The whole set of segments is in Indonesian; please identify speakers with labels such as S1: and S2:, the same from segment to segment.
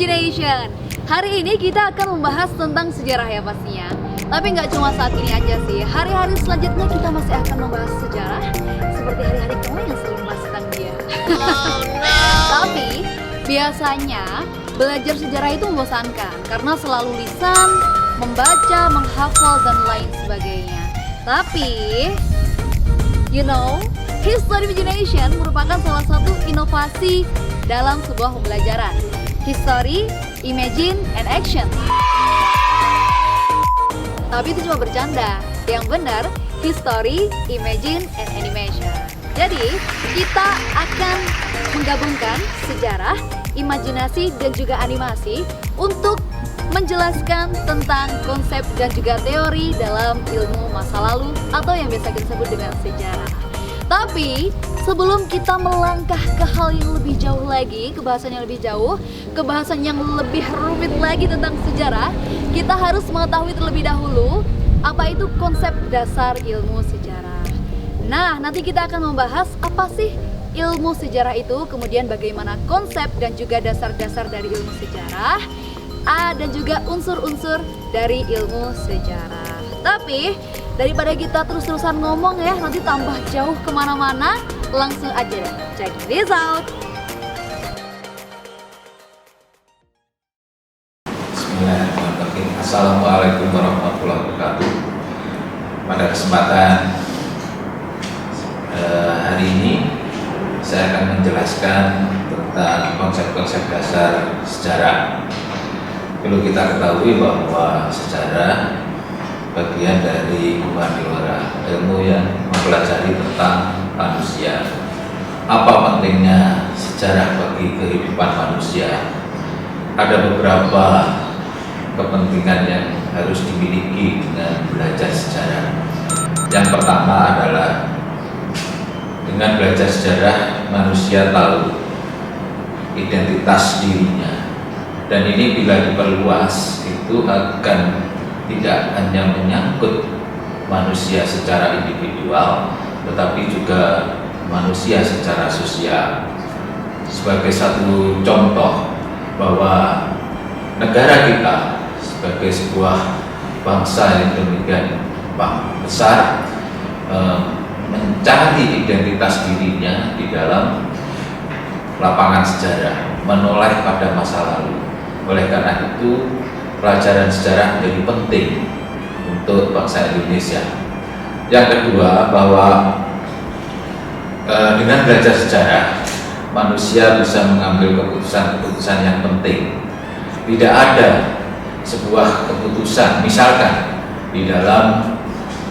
S1: Imagination. Hari ini kita akan membahas tentang sejarah ya pastinya. Tapi nggak cuma saat ini aja sih. Hari-hari selanjutnya kita masih akan membahas sejarah seperti hari-hari kamu yang selalu membahas tentang dia. Tapi biasanya belajar sejarah itu membosankan karena selalu lisan, membaca, menghafal dan lain sebagainya. Tapi History Imagination merupakan salah satu inovasi dalam sebuah pembelajaran. History, Imagine, and Action. Tapi itu cuma bercanda. Yang benar, History, Imagine, and Animation. Jadi, kita akan menggabungkan sejarah, imajinasi, dan juga animasi untuk menjelaskan tentang konsep dan juga teori dalam ilmu masa lalu atau yang biasa kita sebut dengan sejarah. Tapi sebelum kita melangkah ke hal yang lebih jauh lagi, ke bahasan yang lebih jauh, ke bahasan yang lebih rumit lagi tentang sejarah, kita harus mengetahui terlebih dahulu apa itu konsep dasar ilmu sejarah. Nah, nanti kita akan membahas apa sih ilmu sejarah itu, kemudian bagaimana konsep dan juga dasar-dasar dari ilmu sejarah, dan juga unsur-unsur dari ilmu sejarah. Tapi daripada kita terus-terusan ngomong ya, nanti tambah jauh kemana-mana, langsung aja deh, check this out.
S2: Bismillahirrahmanirrahim. Assalamualaikum warahmatullahi wabarakatuh. Pada kesempatan hari ini saya akan menjelaskan tentang konsep-konsep dasar sejarah. Perlu kita ketahui bahwa sejarah bagian dari humaniora, ilmu yang mempelajari tentang manusia. Apa pentingnya sejarah bagi kehidupan manusia? Ada beberapa kepentingan yang harus dimiliki dengan belajar sejarah. Yang pertama adalah dengan belajar sejarah manusia tahu identitas dirinya. Dan ini bila diperluas itu akan tidak hanya menyangkut manusia secara individual, tetapi juga manusia secara sosial. Sebagai satu contoh bahwa negara kita sebagai sebuah bangsa yang demikian besar mencari identitas dirinya di dalam lapangan sejarah, menoleh pada masa lalu. Oleh karena itu, pelajaran sejarah menjadi penting untuk bangsa Indonesia. Yang kedua, bahwa dengan belajar sejarah, manusia bisa mengambil keputusan-keputusan yang penting. Tidak ada sebuah keputusan, misalkan di dalam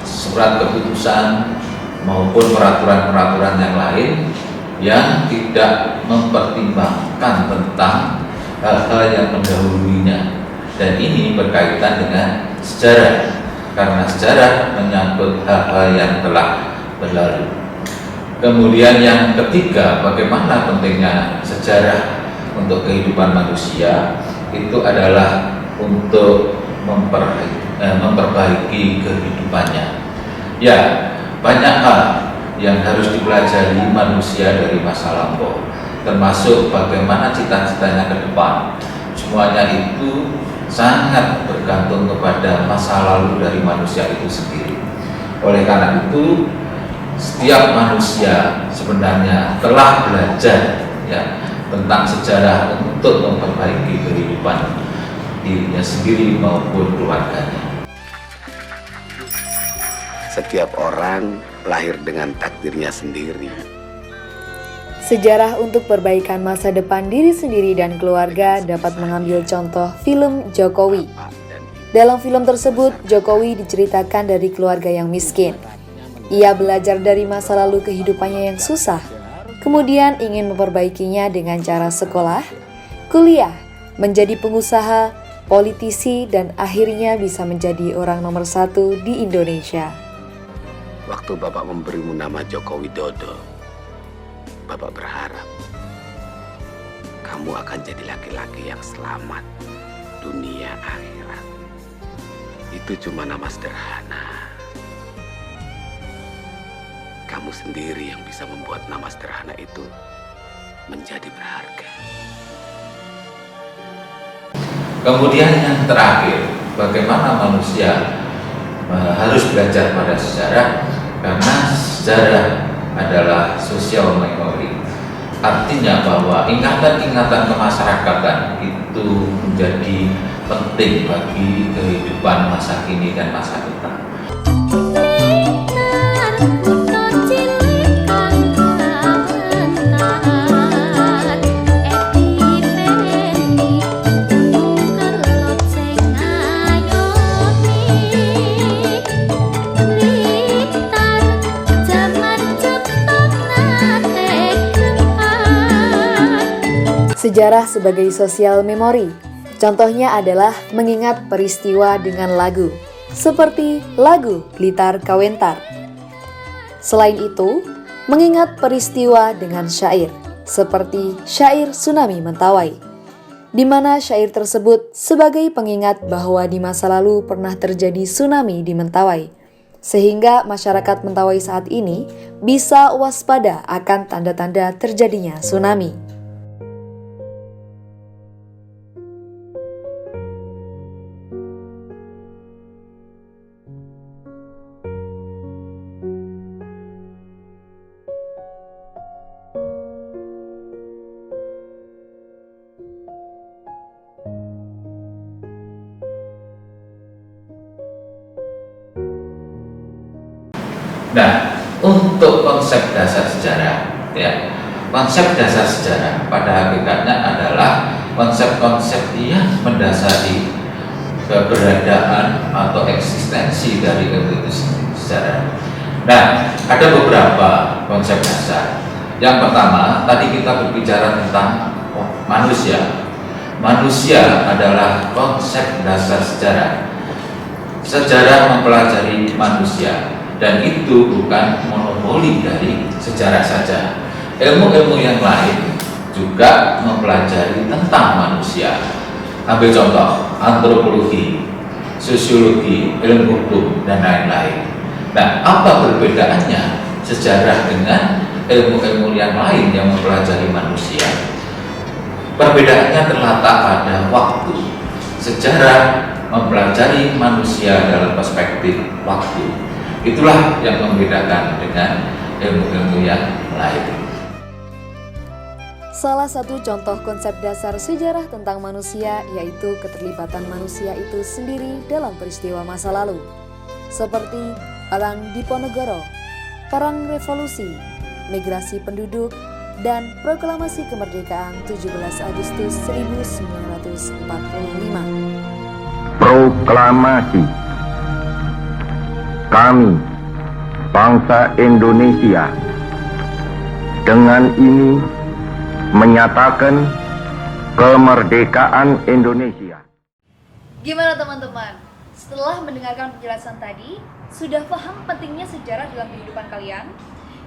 S2: surat keputusan maupun peraturan-peraturan yang lain yang tidak mempertimbangkan tentang hal-hal yang mendahulunya. Dan ini berkaitan dengan sejarah, karena sejarah menyangkut hal-hal yang telah berlalu. Kemudian yang ketiga, bagaimana pentingnya sejarah untuk kehidupan manusia, itu adalah untuk memperbaiki kehidupannya. Ya, banyak hal yang harus dipelajari manusia dari masa lampau, termasuk bagaimana cita-citanya ke depan. Semuanya itu sangat bergantung kepada masa lalu dari manusia itu sendiri. Oleh karena itu, setiap manusia sebenarnya telah belajar ya tentang sejarah untuk memperbaiki kehidupan dirinya sendiri maupun keluarganya.
S3: Setiap orang lahir dengan takdirnya sendiri.
S1: Sejarah untuk perbaikan masa depan diri sendiri dan keluarga dapat mengambil contoh film Jokowi. Dalam film tersebut, Jokowi diceritakan dari keluarga yang miskin. Ia belajar dari masa lalu kehidupannya yang susah, kemudian ingin memperbaikinya dengan cara sekolah, kuliah, menjadi pengusaha, politisi, dan akhirnya bisa menjadi orang nomor 1 di Indonesia.
S3: Waktu Bapak memberimu nama Joko Widodo, Bapak berharap kamu akan jadi laki-laki yang selamat dunia akhirat. Itu cuma nama sederhana. Kamu sendiri yang bisa membuat nama sederhana itu menjadi berharga.
S2: Kemudian yang terakhir, bagaimana manusia harus belajar pada sejarah, karena sejarah adalah social memory. Artinya bahwa ingatan-ingatan kemasyarakatan itu menjadi penting bagi kehidupan masa kini dan masa depan.
S1: Sejarah sebagai sosial memori. Contohnya adalah mengingat peristiwa dengan lagu, seperti lagu Blitar Kawentar. Selain itu, mengingat peristiwa dengan syair, seperti syair Tsunami Mentawai, di mana syair tersebut sebagai pengingat bahwa di masa lalu pernah terjadi tsunami di Mentawai, sehingga masyarakat Mentawai saat ini bisa waspada akan tanda-tanda terjadinya tsunami.
S2: Nah, untuk konsep dasar sejarah, ya, konsep dasar sejarah pada hakikatnya adalah konsep-konsep yang mendasari keberadaan atau eksistensi dari ilmu itu sejarah. Nah, ada beberapa konsep dasar. Yang pertama, tadi kita berbicara tentang manusia. Manusia adalah konsep dasar sejarah. Sejarah mempelajari manusia. Dan itu bukan monopoli dari sejarah saja. Ilmu-ilmu yang lain juga mempelajari tentang manusia. Ambil contoh, antropologi, sosiologi, ilmu hukum, dan lain-lain. Nah, apa perbedaannya sejarah dengan ilmu-ilmu yang lain yang mempelajari manusia? Perbedaannya terletak pada waktu. Sejarah mempelajari manusia dalam perspektif waktu. Itulah yang membedakan dengan ilmu-ilmu yang lain.
S1: Salah satu contoh konsep dasar sejarah tentang manusia yaitu keterlibatan manusia itu sendiri dalam peristiwa masa lalu, seperti Perang Diponegoro, Perang Revolusi, Migrasi Penduduk, dan Proklamasi Kemerdekaan 17 Agustus 1945.
S4: Proklamasi. Kami, bangsa Indonesia, dengan ini menyatakan kemerdekaan Indonesia.
S1: Gimana teman-teman? Setelah mendengarkan penjelasan tadi, sudah paham pentingnya sejarah dalam kehidupan kalian?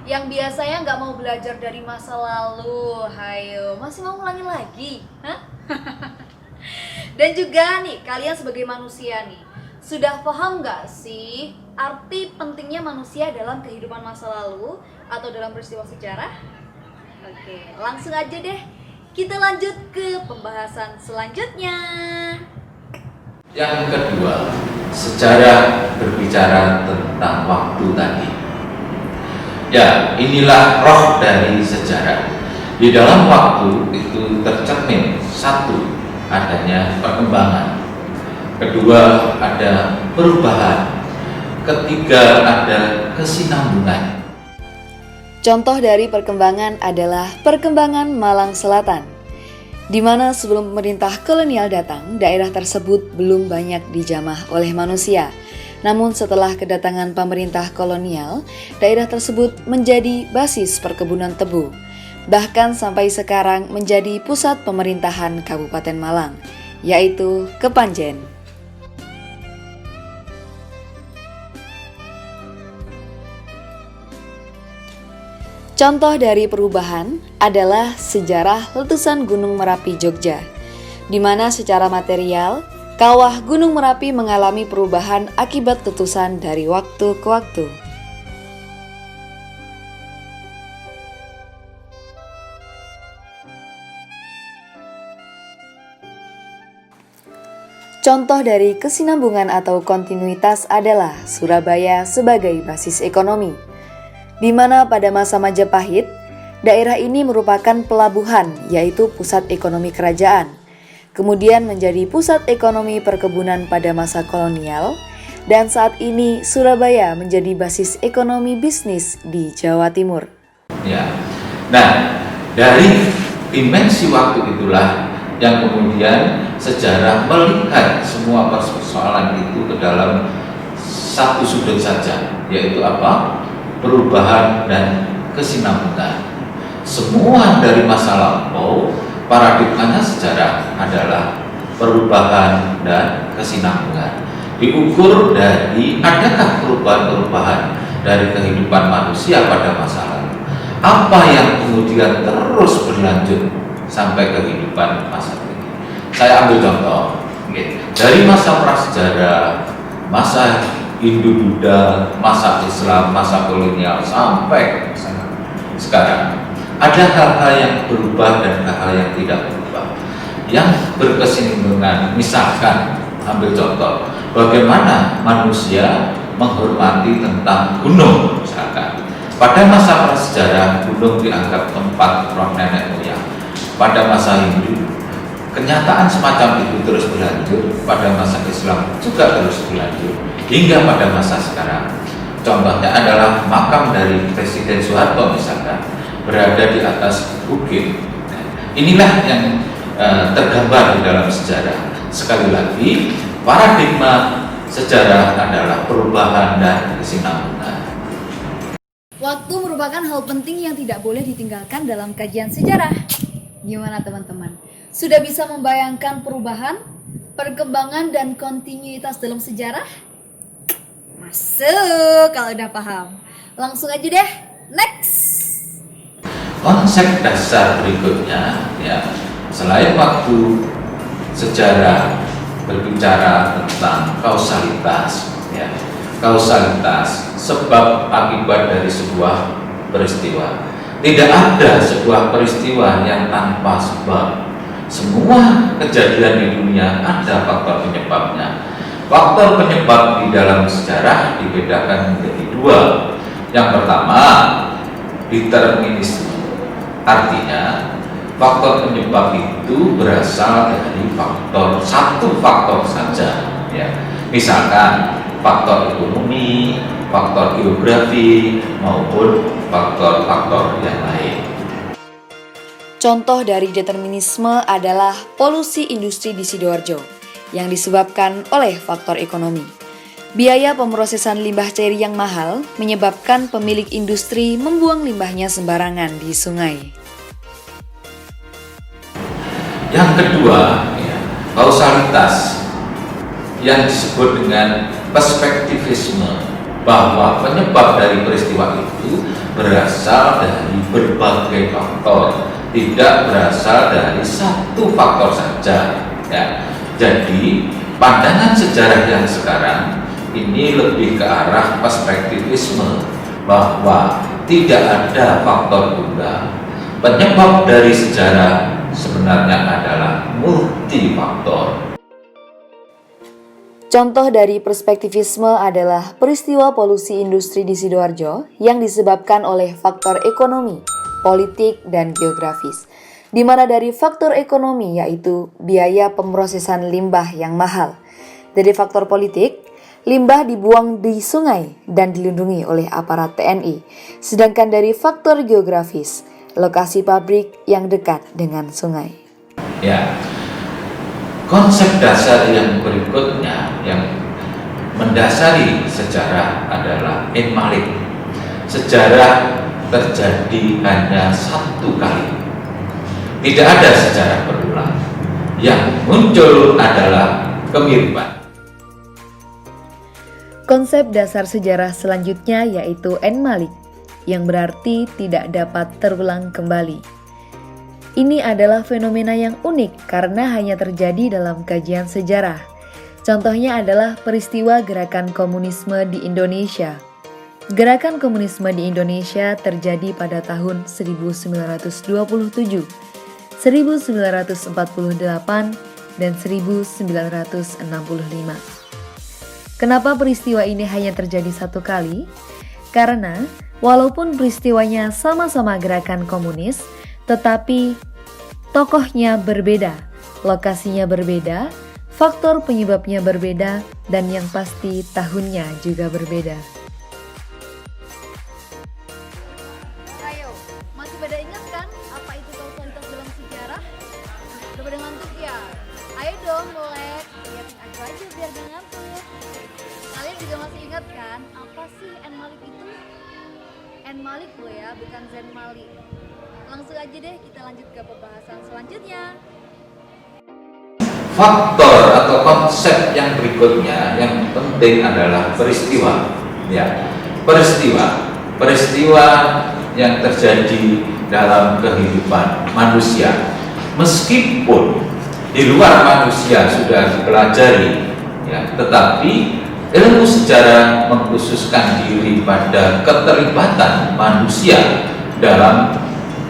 S1: Yang biasanya nggak mau belajar dari masa lalu, hayo, masih mau ngulangin lagi? Hah? Dan juga nih, kalian sebagai manusia nih, sudah paham nggak sih arti pentingnya manusia dalam kehidupan masa lalu atau dalam peristiwa sejarah? Oke, langsung aja deh kita lanjut ke pembahasan selanjutnya.
S2: Yang kedua, sejarah berbicara tentang waktu tadi. Ya, inilah roh dari sejarah. Di dalam waktu itu tercermin satu, adanya perkembangan. Kedua, ada perubahan. Ketiga, ada kesinambungan.
S1: Contoh dari perkembangan adalah perkembangan Malang Selatan, di mana sebelum pemerintah kolonial datang, daerah tersebut belum banyak dijamah oleh manusia. Namun setelah kedatangan pemerintah kolonial, daerah tersebut menjadi basis perkebunan tebu. Bahkan sampai sekarang menjadi pusat pemerintahan Kabupaten Malang, yaitu Kepanjen. Contoh dari perubahan adalah sejarah letusan Gunung Merapi Jogja, di mana secara material, kawah Gunung Merapi mengalami perubahan akibat letusan dari waktu ke waktu.
S5: Contoh dari kesinambungan atau kontinuitas adalah Surabaya sebagai basis ekonomi, di mana pada masa Majapahit, daerah ini merupakan pelabuhan, yaitu pusat ekonomi kerajaan, kemudian menjadi pusat ekonomi perkebunan pada masa kolonial, dan saat ini Surabaya menjadi basis ekonomi bisnis di Jawa Timur.
S2: Ya. Nah, dari dimensi waktu itulah yang kemudian sejarah melihat semua persoalan itu ke dalam satu sudut saja, yaitu apa? Perubahan dan kesinambungan. Semua dari masa lampau, paradigmanya sejarah adalah perubahan dan kesinambungan. Diukur dari adakah perubahan-perubahan dari kehidupan manusia pada masa lalu. Apa yang kemudian terus berlanjut sampai kehidupan masa kini. Saya ambil contoh, dari masa prasejarah, masa Hindu-Buddha, masa Islam, masa kolonial sampai sekarang. Ada hal-hal yang berubah dan hal-hal yang tidak berubah. Yang berkesinambungan, misalkan ambil contoh, bagaimana manusia menghormati tentang gunung, misalkan. Pada masa prasejarah, gunung dianggap tempat roh nenek moyang. Pada masa Hindu, kenyataan semacam itu terus berlanjut. Pada masa Islam juga terus berlanjut hingga pada masa sekarang. Contohnya adalah makam dari Presiden Soeharto misalkan berada di atas bukit. Inilah yang tergambar di dalam sejarah. Sekali lagi, paradigma sejarah adalah perubahan dan kesinambungan.
S1: Waktu merupakan hal penting yang tidak boleh ditinggalkan dalam kajian sejarah. Gimana teman-teman? Sudah bisa membayangkan perubahan, perkembangan, dan kontinuitas dalam sejarah? Masuk kalau udah paham. Langsung aja deh, next!
S2: Konsep dasar berikutnya, ya, selain waktu sejarah berbicara tentang kausalitas, ya, kausalitas sebab akibat dari sebuah peristiwa. Tidak ada sebuah peristiwa yang tanpa sebab. Semua kejadian di dunia ada faktor penyebabnya. Faktor penyebab di dalam sejarah dibedakan menjadi dua. Yang pertama, determinisme. Artinya, faktor penyebab itu berasal dari satu faktor saja. Ya. Misalkan faktor ekonomi, faktor geografi, maupun faktor-faktor yang lain.
S5: Contoh dari determinisme adalah polusi industri di Sidoarjo yang disebabkan oleh faktor ekonomi. Biaya pemrosesan limbah cair yang mahal menyebabkan pemilik industri membuang limbahnya sembarangan di sungai.
S2: Yang kedua, ya, kausalitas yang disebut dengan perspektivisme, bahwa penyebab dari peristiwa itu berasal dari berbagai faktor, tidak berasal dari satu faktor saja. Ya. Jadi pandangan sejarah yang sekarang ini lebih ke arah perspektivisme, bahwa tidak ada faktor tunggal. Penyebab dari sejarah sebenarnya adalah multifaktor.
S5: Contoh dari perspektivisme adalah peristiwa polusi industri di Sidoarjo yang disebabkan oleh faktor ekonomi, politik, dan geografis, di mana dari faktor ekonomi yaitu biaya pemrosesan limbah yang mahal. Dari faktor politik, limbah dibuang di sungai dan dilindungi oleh aparat TNI, sedangkan dari faktor geografis, lokasi pabrik yang dekat dengan sungai.
S2: Ya. Konsep dasar yang berikutnya yang mendasari sejarah adalah in malik. Sejarah terjadi hanya satu kali. Tidak ada sejarah berulang. Yang muncul adalah kemiripan.
S5: Konsep dasar sejarah selanjutnya yaitu en malik, yang berarti tidak dapat terulang kembali. Ini adalah fenomena yang unik karena hanya terjadi dalam kajian sejarah. Contohnya adalah peristiwa gerakan komunisme di Indonesia. Gerakan komunisme di Indonesia terjadi pada tahun 1927, 1948, dan 1965. Kenapa peristiwa ini hanya terjadi satu kali? Karena walaupun peristiwanya sama-sama gerakan komunis, tetapi tokohnya berbeda, lokasinya berbeda, faktor penyebabnya berbeda, dan yang pasti tahunnya juga berbeda.
S1: Ayo, masih pada ingat kan apa itu kausalitas dalam sejarah? Udah pada ngantuk ya? Ayo dong melek, liatin aku aja biar gak ngantuk. Kalian juga masih ingat kan apa sih N Malik itu? N Malik loh ya, bukan Zen Malik. Langsung aja deh kita lanjut ke pembahasan selanjutnya.
S2: Faktor atau konsep yang berikutnya yang penting adalah peristiwa. Ya, peristiwa yang terjadi dalam kehidupan manusia. Meskipun di luar manusia sudah dipelajari, ya, tetapi ilmu sejarah mengkhususkan diri pada keterlibatan manusia dalam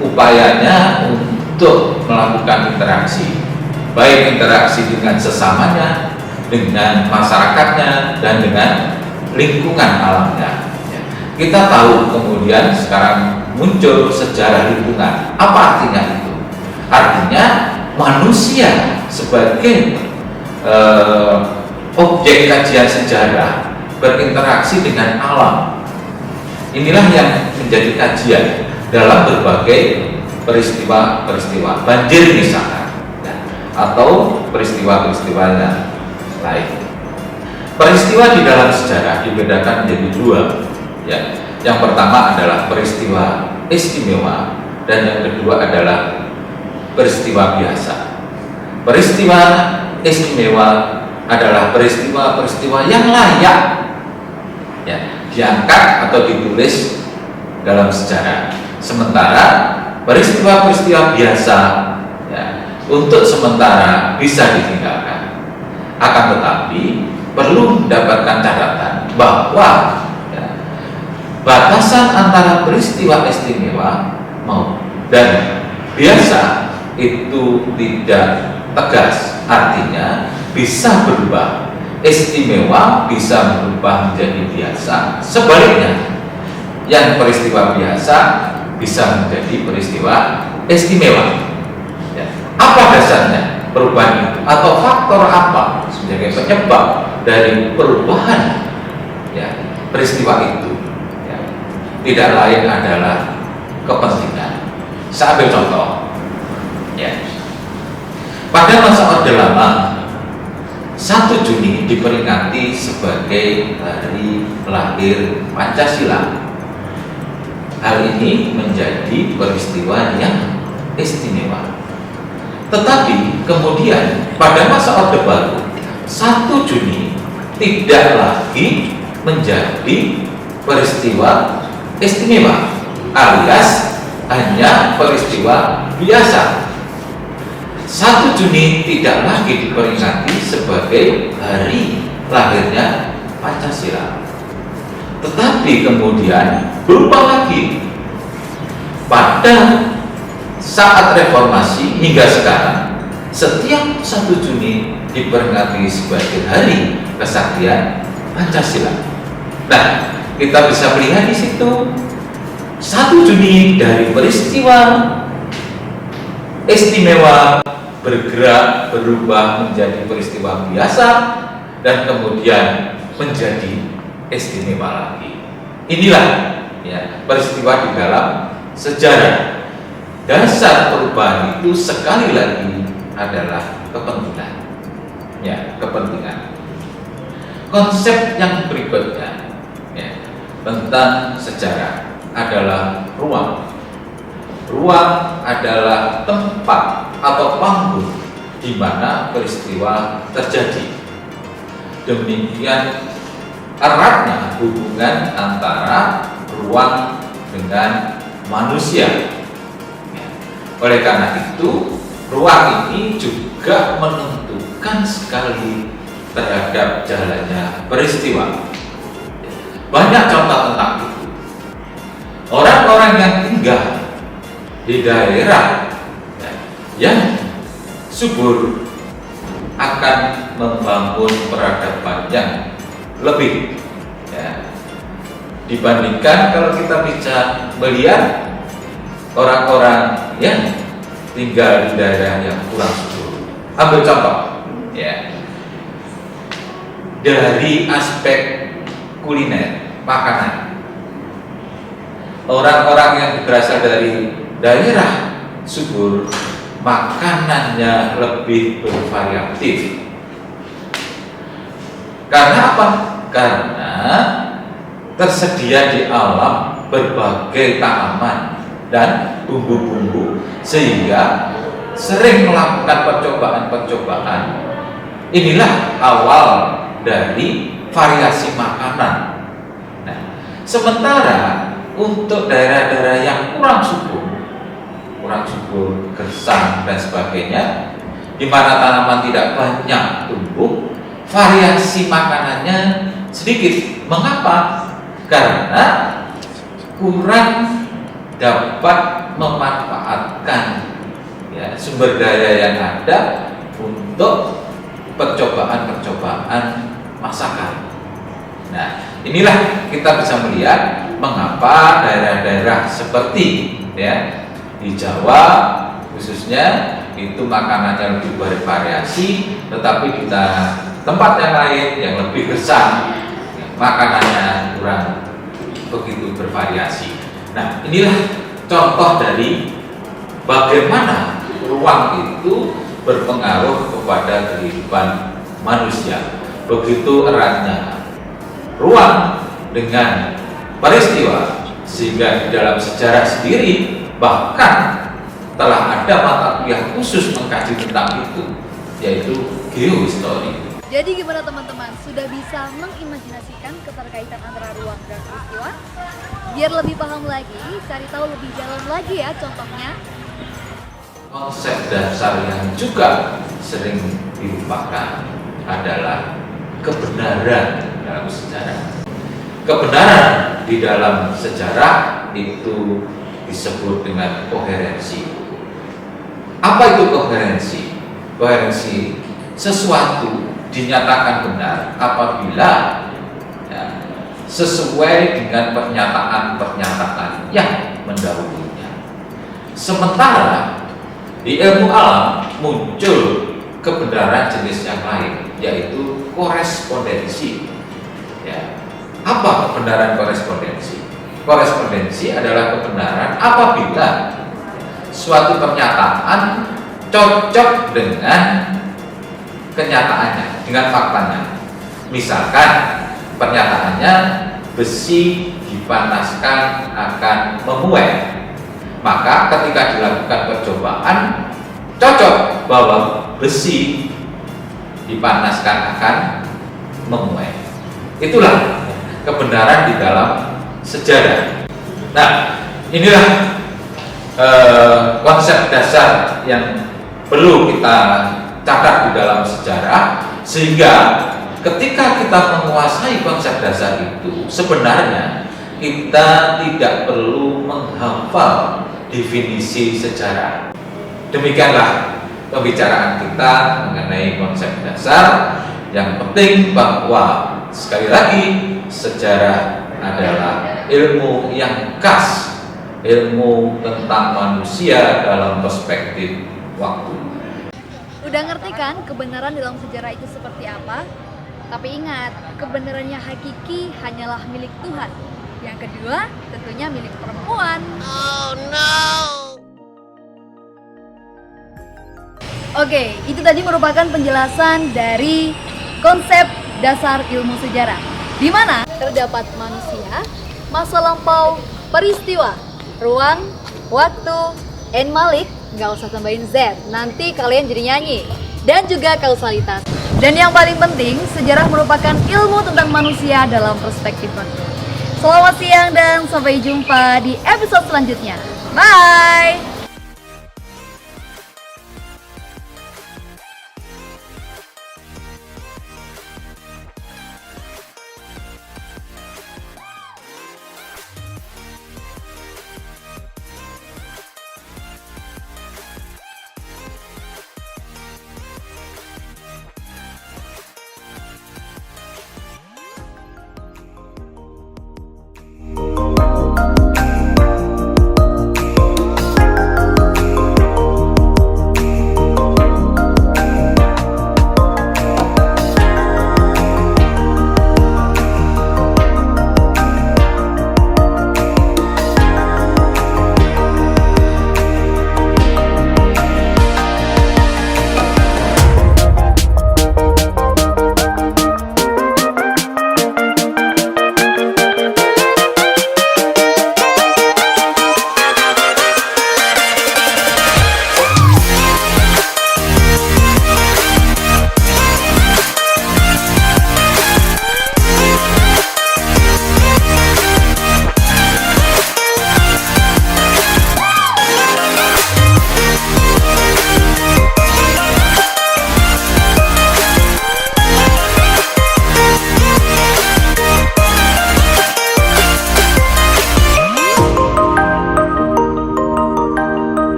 S2: upayanya untuk melakukan interaksi, baik interaksi dengan sesamanya, dengan masyarakatnya, dan dengan lingkungan alamnya. Kita tahu kemudian sekarang muncul sejarah lingkungan. Apa artinya itu? Artinya manusia sebagai objek kajian sejarah berinteraksi dengan alam. Inilah yang menjadi kajian dalam berbagai peristiwa-peristiwa, banjir misalnya, atau peristiwa-peristiwa yang lain. Peristiwa di dalam sejarah dibedakan menjadi dua. Ya. Yang pertama adalah peristiwa istimewa dan yang kedua adalah peristiwa biasa. Peristiwa istimewa adalah peristiwa-peristiwa yang layak, ya, diangkat atau ditulis dalam sejarah. Sementara peristiwa-peristiwa biasa, ya, untuk sementara bisa ditinggalkan. Akan tetapi perlu mendapatkan catatan bahwa batasan antara peristiwa istimewa dan biasa itu tidak tegas, artinya bisa berubah. Istimewa bisa berubah menjadi biasa, sebaliknya yang peristiwa biasa bisa menjadi peristiwa istimewa. Apa dasarnya perubahan itu, atau faktor apa sebagai penyebab dari perubahan, ya, peristiwa itu? Tidak lain adalah kepentingan. Saya ambil contoh, ya. Pada masa Orde Lama, 1 Juni diperingati sebagai hari lahir Pancasila. Hal ini menjadi peristiwa yang istimewa. Tetapi kemudian pada masa Orde Baru, 1 Juni tidak lagi menjadi peristiwa istimewa, alias hanya peristiwa biasa. 1 Juni tidak lagi diperingati sebagai hari lahirnya Pancasila, tetapi kemudian berubah lagi. Pada saat reformasi hingga sekarang, setiap 1 Juni diperingati sebagai hari kesaktian Pancasila. Nah, kita bisa melihat di situ 1 Juni dari peristiwa istimewa bergerak berubah menjadi peristiwa biasa dan kemudian menjadi istimewa lagi. Inilah, ya, peristiwa di dalam sejarah. Dasar perubahan itu sekali lagi adalah kepentingan. Ya, kepentingan. Konsep yang berikutnya, ya, tentang sejarah adalah ruang. Ruang adalah tempat atau panggung di mana peristiwa terjadi. Demikian eratnya hubungan antara ruang dengan manusia. Oleh karena itu, ruang ini juga menentukan sekali terhadap jalannya peristiwa. Banyak contoh tentang itu. Orang-orang yang tinggal di daerah yang subur, akan membangun peradaban yang lebih, ya, dibandingkan kalau kita bisa melihat orang-orang yang tinggal di daerah yang kurang subur. Ambil contoh, ya, dari aspek kuliner, makanan. Orang-orang yang berasal dari daerah subur, makanannya lebih bervariatif. Karena apa? Karena tersedia di alam berbagai tanaman dan bumbu-bumbu, sehingga sering melakukan percobaan-percobaan. Inilah awal dari variasi makanan. Nah, sementara untuk daerah-daerah yang kurang subur, gersang dan sebagainya, di mana tanaman tidak banyak tumbuh, variasi makanannya sedikit. Mengapa? Karena kurang dapat memanfaatkan, ya, sumber daya yang ada untuk percobaan-percobaan masakan. Nah, inilah kita bisa melihat mengapa daerah-daerah seperti, ya, di Jawa khususnya itu makanannya lebih bervariasi, tetapi di tempat yang lain yang lebih gersang, makanannya kurang begitu bervariasi. Nah, inilah contoh dari bagaimana ruang itu berpengaruh kepada kehidupan manusia. Begitu eratnya ruang dengan peristiwa, sehingga di dalam sejarah sendiri bahkan telah ada mata kuliah khusus mengkaji tentang itu, yaitu geohistory.
S1: Jadi gimana teman-teman? Sudah bisa mengimajinasikan keterkaitan antara ruang dan peristiwa? Biar lebih paham lagi, cari tahu lebih dalam lagi ya contohnya.
S2: Konsep dasar yang juga sering dilupakan adalah kebenaran dalam sejarah. Kebenaran di dalam sejarah itu disebut dengan koherensi. Apa itu koherensi? Koherensi sesuatu dinyatakan benar apabila, ya, sesuai dengan pernyataan-pernyataan yang mendahulunya. Sementara di ilmu alam muncul kebenaran jenis yang lain, yaitu korespondensi. Ya. Apa kebenaran korespondensi? Korespondensi adalah kebenaran apabila suatu pernyataan cocok dengan kenyataannya, dengan faktanya. Misalkan pernyataannya besi dipanaskan akan memuai, maka ketika dilakukan percobaan cocok bahwa besi dipanaskan akan memuai. Itulah kebenaran di dalam sejarah. Nah, inilah konsep dasar yang perlu kita catat di dalam sejarah, sehingga ketika kita menguasai konsep dasar itu, sebenarnya kita tidak perlu menghafal definisi sejarah. Demikianlah pembicaraan kita mengenai konsep dasar. Yang penting bahwa sekali lagi sejarah adalah ilmu yang khas, ilmu tentang manusia dalam perspektif waktu.
S1: Udah ngerti kan kebenaran dalam sejarah itu seperti apa? Tapi ingat, kebenarannya hakiki hanyalah milik Tuhan. Yang kedua, tentunya milik perempuan. Oh no. Oke, itu tadi merupakan penjelasan dari konsep dasar ilmu sejarah, di mana terdapat manusia, masa lampau, peristiwa, ruang, waktu, and Malik. Gak usah tambahin Z, nanti kalian jadi nyanyi. Dan juga kausalitas. Dan yang paling penting, sejarah merupakan ilmu tentang manusia dalam perspektif waktu. Selamat siang dan sampai jumpa di episode selanjutnya. Bye!